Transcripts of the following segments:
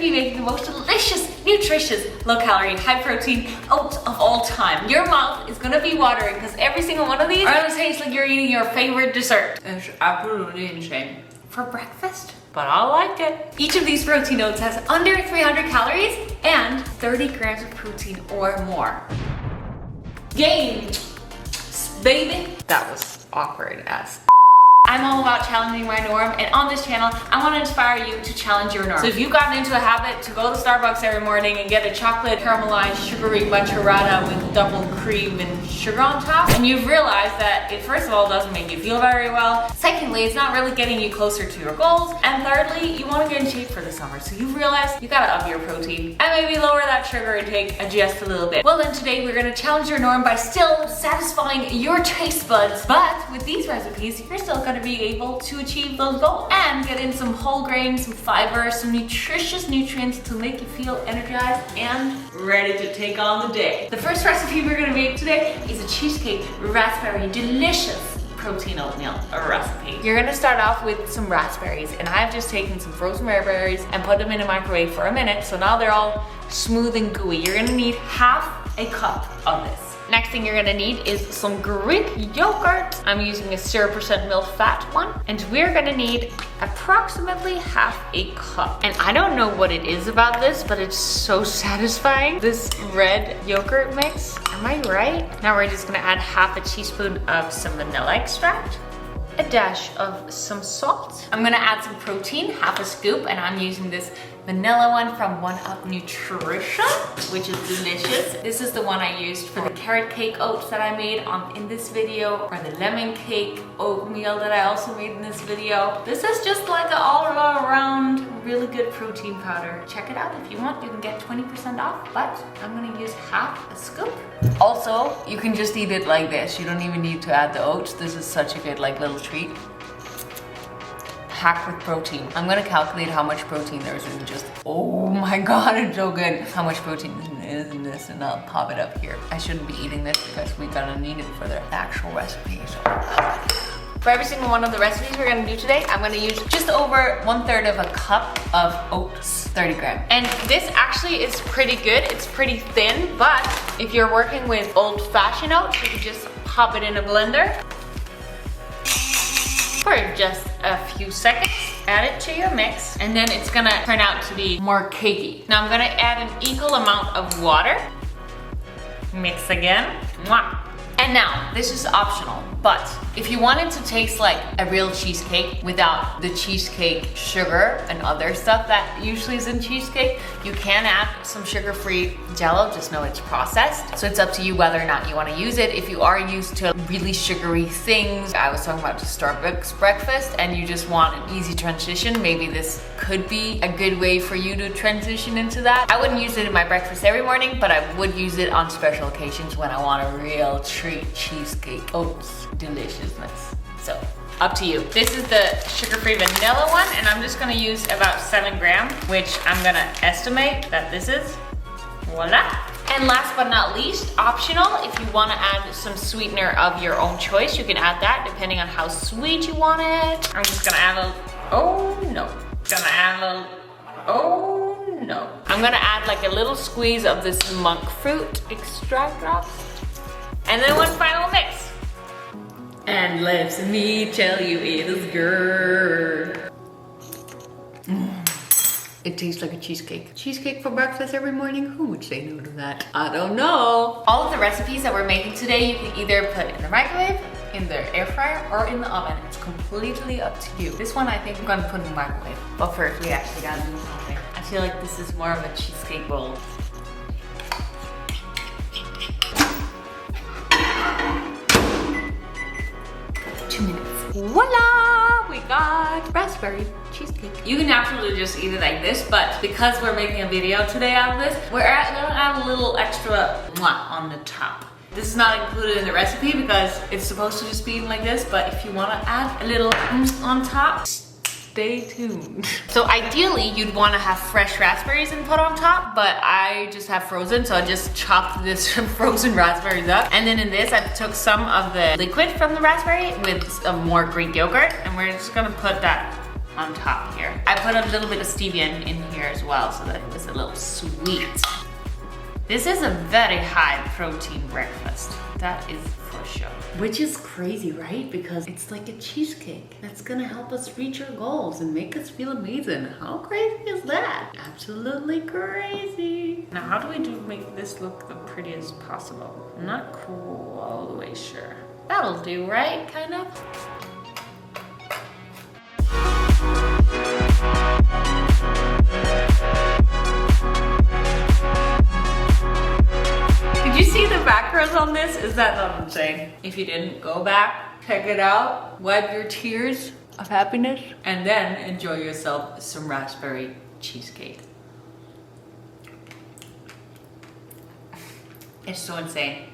be making the most delicious, nutritious, low-calorie, high-protein oats of all time. Your mouth is gonna be watering because every single one of these are gonna taste like you're eating your favorite dessert. It's absolutely insane. For breakfast? But I like it. Each of these protein oats has under 300 calories and 30 grams of protein or more. Game, baby. That was awkward as. I'm all about challenging my norm, and on this channel, I want to inspire you to challenge your norm. So if you've gotten into a habit to go to Starbucks every morning and get a chocolate caramelized sugary matcha with double cream and sugar on top, and you've realized that it first of all doesn't make you feel very well, secondly, it's not really getting you closer to your goals, and thirdly, you want to get in shape for the summer, so you've realized you gotta up your protein and maybe lower that sugar intake just a little bit. Well then today we're gonna challenge your norm by still satisfying your taste buds, but with these recipes, you're still gonna be able to achieve those goals and get in some whole grains, some fiber, some nutritious nutrients to make you feel energized and ready to take on the day. The first recipe we're gonna make today is a cheesecake raspberry delicious protein oatmeal recipe. You're gonna start off with some raspberries, and I've just taken some frozen raspberries and put them in a microwave for a minute, so now they're all smooth and gooey. You're gonna need half a cup of this. Next thing you're gonna need is some Greek yogurt. I'm using a 0% milk fat one. And we're gonna need approximately half a cup. And I don't know what it is about this, but it's so satisfying. This red yogurt mix, am I right? Now we're just gonna add half a teaspoon of some vanilla extract, a dash of some salt. I'm gonna add some protein, half a scoop, and I'm using this vanilla one from One Up Nutrition, which is delicious. This is the one I used for the carrot cake oats that I made in this video, or the lemon cake oatmeal that I also made in this video. This is just like an all-around really good protein powder. Check it out if you want. You can get 20% off, but I'm gonna use half a scoop. Also, you can just eat it like this. You don't even need to add the oats. This is such a good like little treat. Packed with protein. I'm gonna calculate how much protein there is in just, oh my god, it's so good. How much protein is in this, and I'll pop it up here. I shouldn't be eating this because we're gonna need it for the actual recipe. So. For every single one of the recipes we're gonna do today, I'm gonna use just over 1/3 of a cup of oats, 30 grams. And this actually is pretty good. It's pretty thin, but if you're working with old-fashioned oats, you can just pop it in a blender for just a few seconds. Add it to your mix, and then it's gonna turn out to be more cakey. Now I'm gonna add an equal amount of water. Mix again. Mwah. And now, this is optional, but if you want it to taste like a real cheesecake without the cheesecake sugar and other stuff that usually is in cheesecake, you can add some sugar-free Jell-O, just know it's processed. So it's up to you whether or not you want to use it. If you are used to really sugary things, I was talking about the Starbucks breakfast, and you just want an easy transition, maybe this could be a good way for you to transition into that. I wouldn't use it in my breakfast every morning, but I would use it on special occasions when I want a real treat. Cheesecake oats deliciousness. So up to you. This is the sugar-free vanilla one, and I'm just gonna use about 7 grams, which I'm gonna estimate that this is. Voila. And last but not least, optional, if you wanna add some sweetener of your own choice, you can add that depending on how sweet you want it. I'm just gonna add a little, oh no. Gonna add a little, oh no. I'm gonna add like a little squeeze of this monk fruit extract drops. And then one final mix. And let me tell you, it is good. It tastes like a cheesecake. Cheesecake for breakfast every morning? Who would say no to that? I don't know. All of the recipes that we're making today, you can either put in the microwave, in the air fryer, or in the oven. It's completely up to you. This one I think I'm gonna put in the microwave. But first, we actually gotta do something. I feel like this is more of a cheesecake roll. Voila! We got raspberry cheesecake. You can absolutely just eat it like this, but because we're making a video today out of this, we're gonna add a little extra mwah on the top. This is not included in the recipe because it's supposed to just be eaten like this, but if you wanna add a little on top, stay tuned. So ideally, you'd wanna have fresh raspberries and put on top, but I just have frozen, so I just chopped this frozen raspberries up. And then in this, I took some of the liquid from the raspberry with some more Greek yogurt, and we're just gonna put that on top here. I put a little bit of stevia in here as well so that it was a little sweet. This is a very high protein breakfast. That is for sure. Which is crazy, right? Because it's like a cheesecake that's gonna help us reach our goals and make us feel amazing. How crazy is that? Absolutely crazy. Now, how do we make this look the prettiest possible? I'm not cool all the way sure. That'll do, right? Kind of. Did you see the backgrounds on this? Is that not insane? If you didn't, go back, check it out, wipe your tears of happiness, and then enjoy yourself some raspberry cheesecake. It's so insane.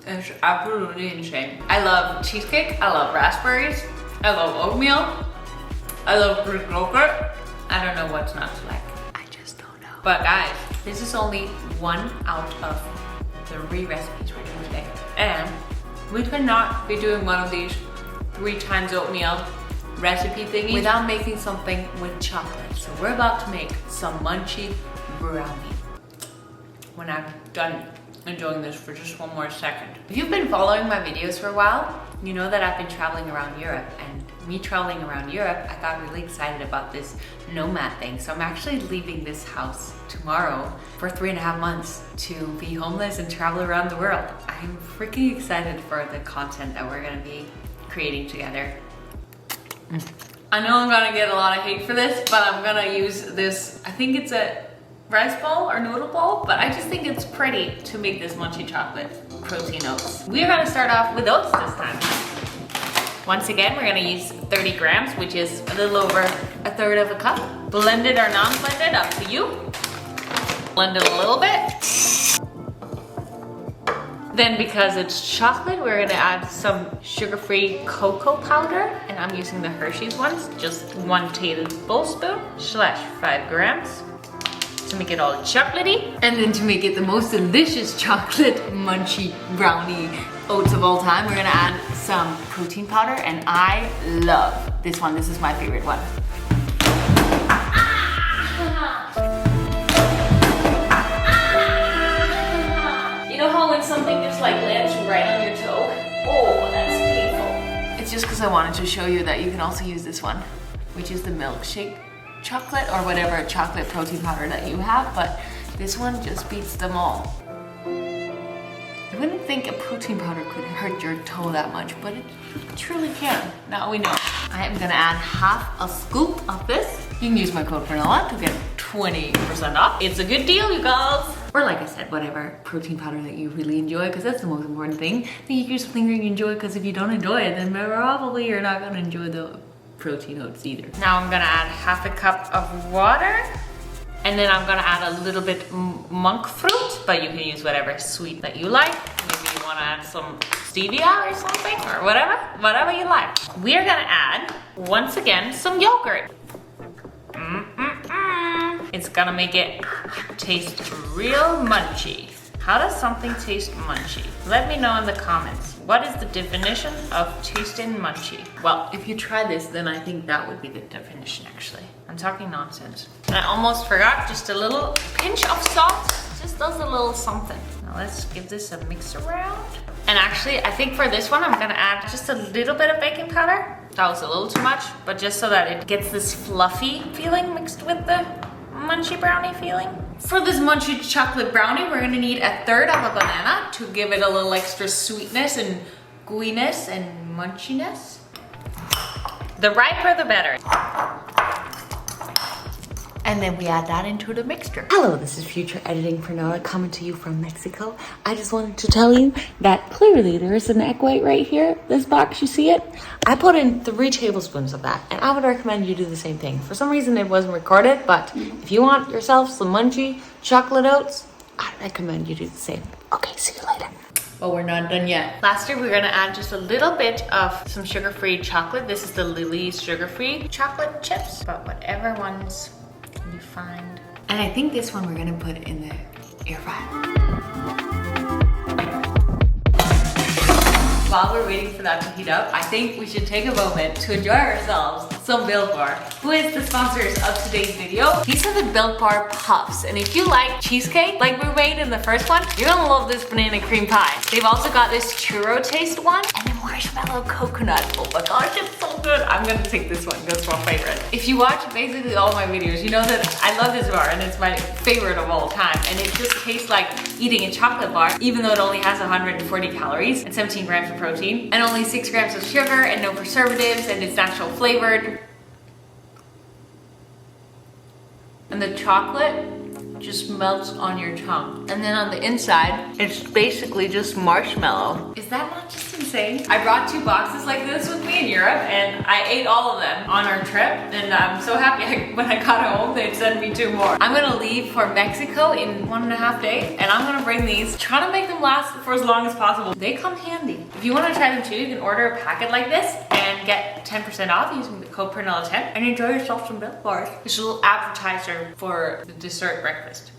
It's absolutely insane. I love cheesecake, I love raspberries, I love oatmeal, I love Greek yogurt. I don't know what's not to like. I just don't know. But guys, this is only 1 out of 3 recipes we're doing today. And we cannot be doing one of these 3 times oatmeal recipe thingies without making something with chocolate. So we're about to make some Munchy brownie. When I'm done enjoying this for just 1 more second. If you've been following my videos for a while, you know that I've been traveling around Europe, and me traveling around Europe, I got really excited about this nomad thing. So I'm actually leaving this house tomorrow for 3.5 months to be homeless and travel around the world. I'm freaking excited for the content that we're gonna be creating together. I know I'm gonna get a lot of hate for this, but I'm gonna use this, I think it's a rice ball or noodle ball, but I just think it's pretty to make this Munchy chocolate protein oats. We're gonna start off with oats this time. Once again, we're gonna use 30 grams, which is a little over 1/3 of a cup. Blended or non-blended, up to you. Blend it a little bit. Then because it's chocolate, we're gonna add some sugar-free cocoa powder, and I'm using the Hershey's ones, just 1 tablespoon / 5 grams. To make it all chocolatey, and then to make it the most delicious chocolate Munchy brownie oats of all time, we're gonna add some protein powder, and I love this one. This is my favorite one. You know how when something just like lands right on your toe? Oh, that's painful. It's just because I wanted to show you that you can also use this one, which is the milkshake chocolate or whatever chocolate protein powder that you have, but this one just beats them all. You wouldn't think a protein powder could hurt your toe that much, but it truly can. Now we know. I am gonna add 1/2 scoop of this. You can use my code Fernella to get 20% off. It's a good deal, you guys. Or like I said, whatever protein powder that you really enjoy, because that's the most important thing. That you use something that you enjoy, because if you don't enjoy it, then probably you're not gonna enjoy the protein oats either. Now I'm gonna add 1/2 cup of water, and then I'm gonna add a little bit monk fruit, but you can use whatever sweet that you like. Maybe you wanna add some stevia or something, or whatever you like. We are gonna add, once again, some yogurt. It's gonna make it taste real munchy. How does something taste munchy? Let me know in the comments. What is the definition of tasting munchy? Well, if you try this, then I think that would be the definition, actually. I'm talking nonsense. And I almost forgot, just a little pinch of salt. Just does a little something. Now let's give this a mix around. And actually, I think for this one, I'm gonna add just a little bit of baking powder. That was a little too much, but just so that it gets this fluffy feeling mixed with the Munchy brownie feeling. For this Munchy chocolate brownie, we're gonna need 1/3 of a banana to give it a little extra sweetness and gooiness and munchiness. The riper, the better. And then we add that into the mixture. Hello, this is Future Editing Fernella coming to you from Mexico. I just wanted to tell you that clearly there is an egg white right here. This box, you see it? I put in 3 tablespoons of that, and I would recommend you do the same thing. For some reason it wasn't recorded, but if you want yourself some Munchy chocolate oats, I recommend you do the same. Okay, see you later. But we're not done yet. Lastly, we're gonna add just a little bit of some sugar-free chocolate. This is the Lily's sugar-free chocolate chips, but whatever ones you find. And I think this one we're gonna put in the air fryer. While we're waiting for that to heat up, I think we should take a moment to enjoy ourselves some Built Bar, who is the sponsors of today's video. These are the Built Bar Puffs, and if you like cheesecake like we made in the first one, you're gonna love this banana cream pie. They've also got this churro taste one, and then marshmallow coconut. Oh my gosh, it's so good. I'm gonna take this one, that's my favorite. If you watch basically all my videos, you know that I love this bar and it's my favorite of all time. And it just tastes like eating a chocolate bar, even though it only has 140 calories and 17 grams of protein and only 6 grams of sugar and no preservatives, and it's natural flavored. And the chocolate just melts on your tongue. And then on the inside, it's basically just marshmallow. Is that not just insane? I brought 2 boxes like this with me in Europe, and I ate all of them on our trip. And I'm so happy when I got home, they'd send me 2 more. I'm gonna leave for Mexico in 1.5 days, and I'm gonna bring these, trying to make them last for as long as possible. They come handy. If you wanna try them too, you can order a packet like this and get 10% off using the code PRENELLA10 and enjoy yourself some Built Bars. It's a little appetizer for the dessert breakfast.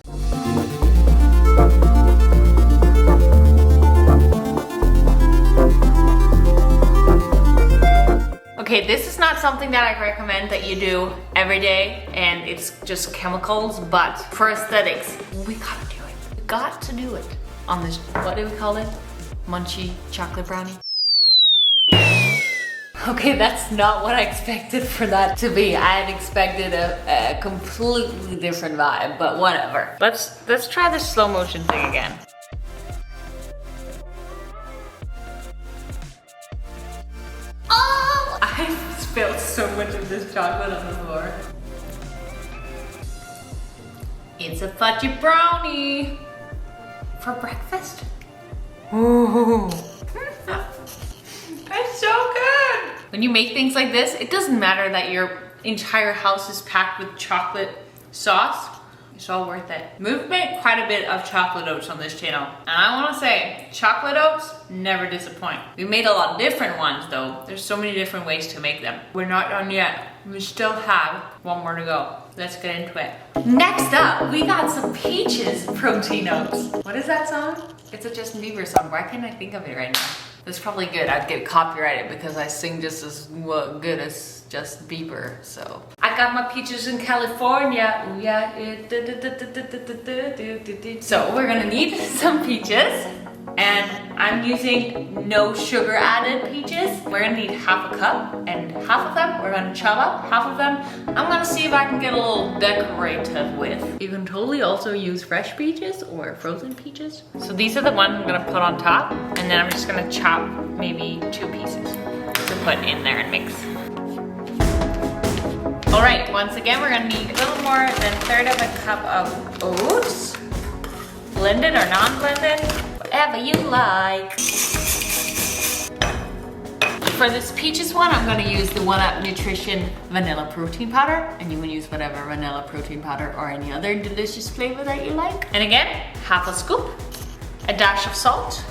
Okay, this is not something that I recommend that you do every day, and it's just chemicals, but for aesthetics, we gotta do it. We got to do it on this, what do we call it? Munchy chocolate brownie. Okay, that's not what I expected for that to be. I had expected a completely different vibe, but whatever. Let's try the slow motion thing again. Oh! I spilled so much of this chocolate on the floor. It's a fudgy brownie for breakfast. Ooh. It's so good! When you make things like this, it doesn't matter that your entire house is packed with chocolate sauce. It's all worth it. We've made quite a bit of chocolate oats on this channel. And I wanna say, chocolate oats never disappoint. We made a lot of different ones though. There's so many different ways to make them. We're not done yet. We still have 1 more to go. Let's get into it. Next up, we got some Peaches Protein Oats. What is that song? It's a Justin Bieber song. Why can't I think of it right now? That's probably good. I'd get copyrighted because I sing just as good as Justin Bieber, so. I got my peaches in California. Ooh, yeah. So we're gonna need some peaches, and I'm using no sugar added peaches. We're gonna need half a cup, and half of them we're gonna chop up. Half of them I'm gonna see if I can get a little decorative with. You can totally also use fresh peaches or frozen peaches. So these are the ones I'm gonna put on top, and then I'm just gonna chop maybe 2 pieces to put in there and mix. All right, once again, we're gonna need a little more than 1/3 of a cup of oats, blended or non-blended, whatever you like. For this peaches one, I'm gonna use the 1UP Nutrition Vanilla Protein Powder, and you can use whatever vanilla protein powder or any other delicious flavor that you like. And again, half a scoop, a dash of salt.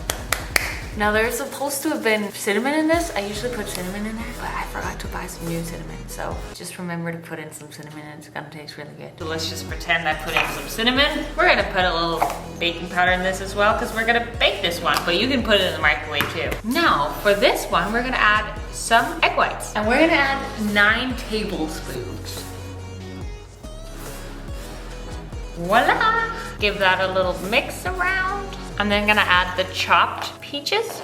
Now there's supposed to have been cinnamon in this. I usually put cinnamon in there, but I forgot to buy some new cinnamon. So just remember to put in some cinnamon and it's gonna taste really good. So let's just pretend I put in some cinnamon. We're gonna put a little baking powder in this as well because we're gonna bake this one, but you can put it in the microwave too. Now for this one, we're gonna add some egg whites, and we're gonna add 9 tablespoons. Voila! Give that a little mix around. I'm then gonna add the chopped peaches.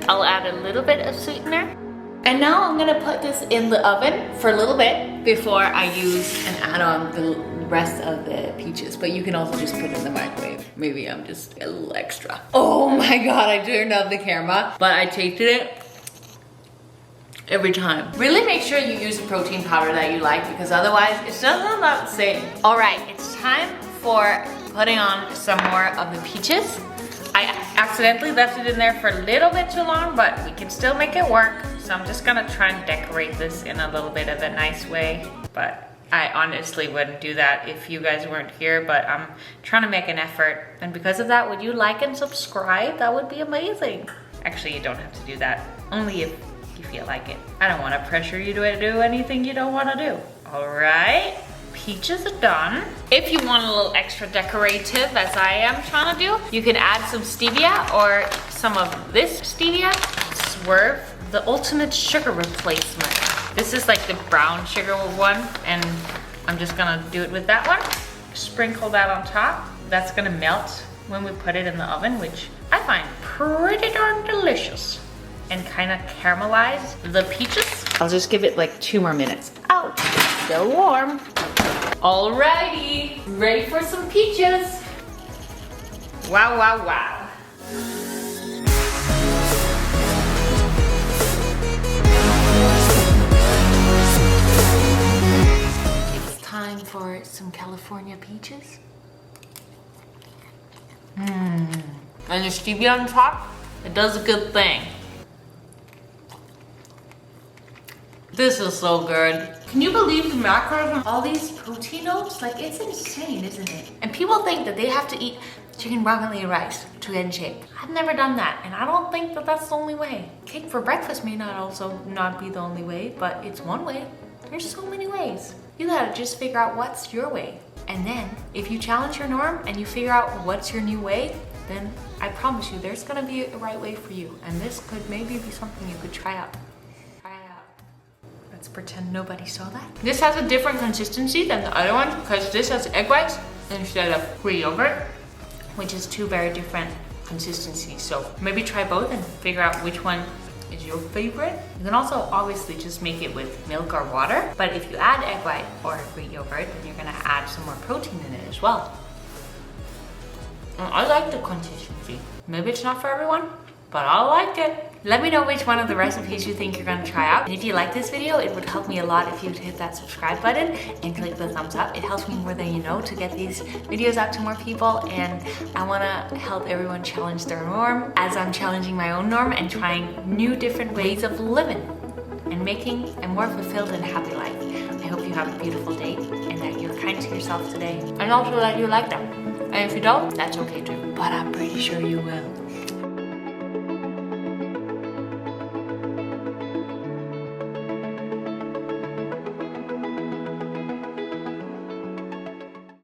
I'll add a little bit of sweetener. And now I'm gonna put this in the oven for a little bit before I use and add on the rest of the peaches. But you can also just put it in the microwave. Maybe I'm just a little extra. Oh my God, I turned off the camera, but I tasted it every time. Really make sure you use a protein powder that you like, because otherwise it's just not the same. All right, it's time for putting on some more of the peaches. I accidentally left it in there for a little bit too long, but we can still make it work. So I'm just gonna try and decorate this in a little bit of a nice way, but I honestly wouldn't do that if you guys weren't here, but I'm trying to make an effort. And because of that, would you like and subscribe? That would be amazing. Actually, you don't have to do that, only if you feel like it. I don't wanna pressure you to do anything you don't wanna do. All right. Peaches are done. If you want a little extra decorative, as I am trying to do, you can add some stevia or some of this stevia. Swerve the ultimate sugar replacement. This is like the brown sugar one, and I'm just gonna do it with that one. Sprinkle that on top. That's gonna melt when we put it in the oven, which I find pretty darn delicious. And kind of caramelize the peaches. I'll just give it like 2 more minutes. Oh, still warm. Alrighty, ready for some peaches. Wow, wow, wow. It's time for some California peaches. And the stevia on top, it does a good thing. This is so good. Can you believe the macros on all these protein oats? Like, it's insane, isn't it? And people think that they have to eat chicken, broccoli, and rice to get in shape. I've never done that, and I don't think that that's the only way. Cake for breakfast may not be the only way, but it's one way. There's so many ways. You gotta just figure out what's your way. And then, if you challenge your norm and you figure out what's your new way, then I promise you there's gonna be a right way for you. And this could maybe be something you could try out. Let's pretend nobody saw that. This has a different consistency than the other one because this has egg whites instead of Greek yogurt, which is 2 very different consistencies. So maybe try both and figure out which one is your favorite. You can also obviously just make it with milk or water, but if you add egg white or Greek yogurt, then you're gonna add some more protein in it as well. And I like the consistency. Maybe it's not for everyone, but I like it. Let me know which one of the recipes you think you're gonna try out. And if you like this video, it would help me a lot if you'd hit that subscribe button and click the thumbs up. It helps me more than you know to get these videos out to more people, and I wanna help everyone challenge their norm as I'm challenging my own norm and trying new different ways of living and making a more fulfilled and happy life. I hope you have a beautiful day and that you're kind to yourself today, and also that you like them. And if you don't, that's okay too, but I'm pretty sure you will.